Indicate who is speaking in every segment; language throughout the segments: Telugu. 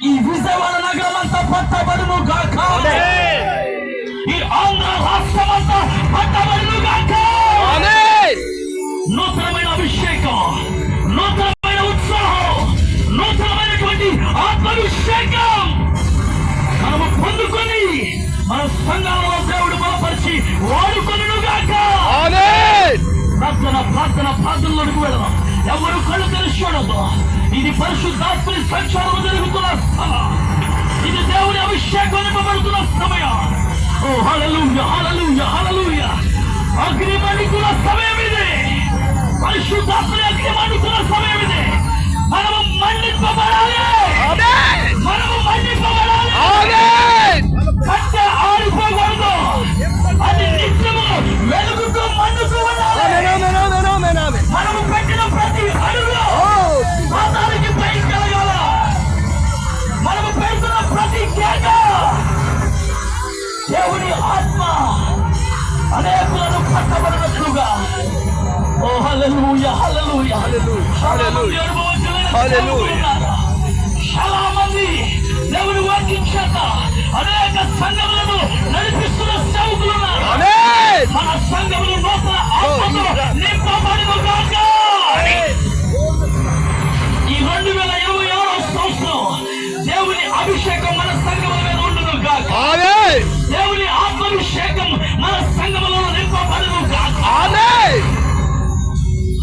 Speaker 1: ఈ విజయవాడ నగరం అంతా పట్టబడును గాక. ఈ ఆంధ్ర రాష్ట్రం అంతా పట్టబడును గాక. నూతనమైన అభిషేకం, నూతనమైన ఉత్సాహం, నూతనమైనటువంటి ఆత్మాభిషేకం మనము పొందుకొని మన సంఘాలలో దేవుడు బలపరిచి వాడుకొనును గాక. ప్రార్థన ప్రార్థన ప్రార్థనలోకి వెళదాం. ఎవరు కళ్ళు తెరిచి చూడదు. ఇది పరిశుద్ధాత్మని సంచారం జరుగుతున్న స్థలం. ఇది దేవుని అభిషేకం నింపబడుతున్న సమయం. ఓ హల్లెలూయా హల్లెలూయా హల్లెలూయా. అగ్ని మండుతున్న సమయం ఇది. పరిశుద్ధాత్మని అగ్ని మండుతున్న సమయం ఇది. మనము మండింపబడాలి. మనము మండింపబడాలి. కట్టె ఆరిపోకూడదు. అది నిత్యము వెలుగుతూ మండుతూ ఉండాలి. మనము పెట్టిన ప్రతి అడుగులో పాతాళానికి పైకి కలగాల. మనము పెడుతున్న ప్రతి కేక దేవుని ఆత్మ అనేకులను పట్టబడినట్లుగా. ఓ హల్లెలూయా హల్లెలూయా హల్లెలూయా. చాలా మంది దేవుని వాక్యం చేత అనేక సంఘములను నడిపిస్తున్న సేవకులు ఉన్నారు. మన సంఘములు నూతన ఆత్మతో నింపబడును గాక. ఈ 2026వ సంవత్సరం దేవుని అభిషేకం మన సంఘముల మీద ఉండును గాక. దేవుని ఆత్మాభిషేకం మన సంఘములో నింపబడును గాక.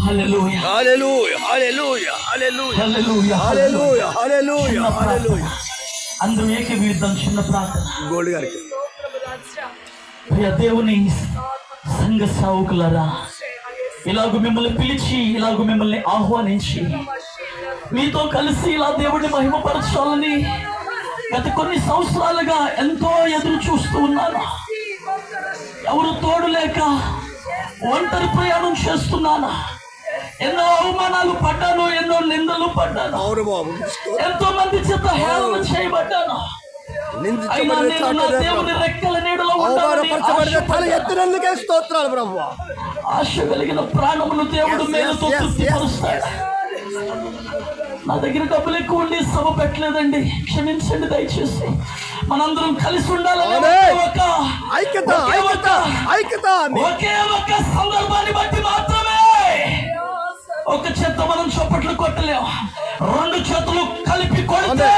Speaker 1: హల్లెలూయా హల్లెలూయా హల్లెలూయా హల్లెలూయా హల్లెలూయా హల్లెలూయా హల్లెలూయా. అందరూ ఏకీభవిద్దాం. చిన్న ప్రార్థన. గోల్డ్ గారికి ప్రియ దేవుని సంఘ సేవకులారా, ఇలాగ మిమ్మల్ని పిలిచి, ఇలాగ మిమ్మల్ని ఆహ్వానించి మీతో కలిసి ఇలా దేవుడిని మహిమపరచాలని గత కొన్ని సంవత్సరాలుగా ఎంతో ఎదురు చూస్తూ ఉన్నాను. ఎవరు తోడు లేక ఒంటరి ప్రయాణం చేస్తున్నాను. ఎన్నో అవమానాలు పడ్డాను, ఎన్నో నిందలు పడ్డాను, ఎంతో మంది చేత హేళన చేయబడ్డాను. అయినా నేను నా దేవుని రెక్కల నీడలో ఆశ కలిగిన ప్రాణములు దేవుడు మేలుతో తృప్తిపరుస్తాడు. నా దగ్గర డబ్బులు ఎక్కువ ఉండి సభ పెట్టలేదండి, క్షమించండి దయచేసి. మనందరం కలిసి ఉండాలని ఒకే ఒక సందర్భాన్ని బట్టి మాత్రమే ఒక చేత మనం చప్పట్లు కొట్టలేము. రెండు చేతులు కలిపి కొడితే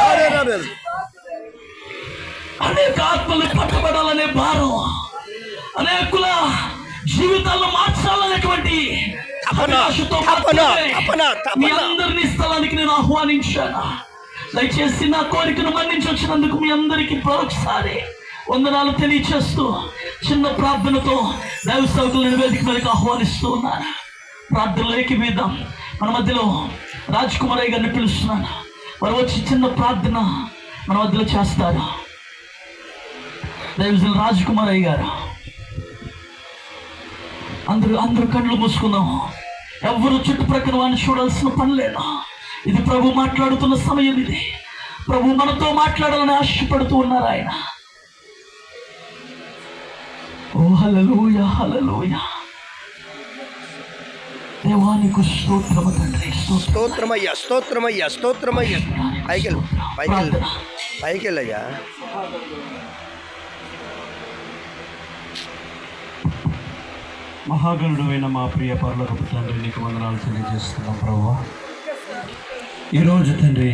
Speaker 1: అనేక ఆత్మలు పట్టబడాలనే భారం, అనేకుల జీవితాల్లో మార్చాలనేటువంటి ఆశతో మీ అందరినీ స్థలానికి నేను ఆహ్వానించాను. దయచేసి నా కోరికను మన్నించి వచ్చినందుకు మీ అందరికీ మరొకసారి వందనాలు తెలియచేస్తూ చిన్న ప్రార్థనతో దైవ సేవకులను వేదిక మీదకి ఆహ్వానిస్తూ ఉన్నాను. ప్రార్థనలో ఏకీభవిద్దాం. మన మధ్యలో రాజ్ కుమారయ్య గారిని పిలుస్తున్నాను. వారు వచ్చి చిన్న ప్రార్థన మన మధ్యలో చేస్తారు. దైవజనులు రాజ్ కుమారయ్య గారు. అందరూ కళ్ళు మూసుకుందాం. ఎవరు చుట్టుప్రక్కల వాడిని చూడాల్సిన పని లేదు. ఇది ప్రభు మాట్లాడుతున్న సమయం. ఇది ప్రభు మనతో మాట్లాడాలని ఆశపడుతూ ఉన్నారు ఆయన. ఓ హల్లెలూయా హల్లెలూయా. దేవానికి స్తోత్రము తండ్రి.
Speaker 2: స్తోత్రమయ్యా స్తోత్రమయ్యా స్తోత్రమయ్యా. పైకెళ్ళయ్యా.
Speaker 1: మహాగణుడైన మా ప్రియ పరలోకపు తండ్రి, నీకు వందనాలు తెలియజేస్తున్నాం ప్రభువా. ఈరోజు తండ్రి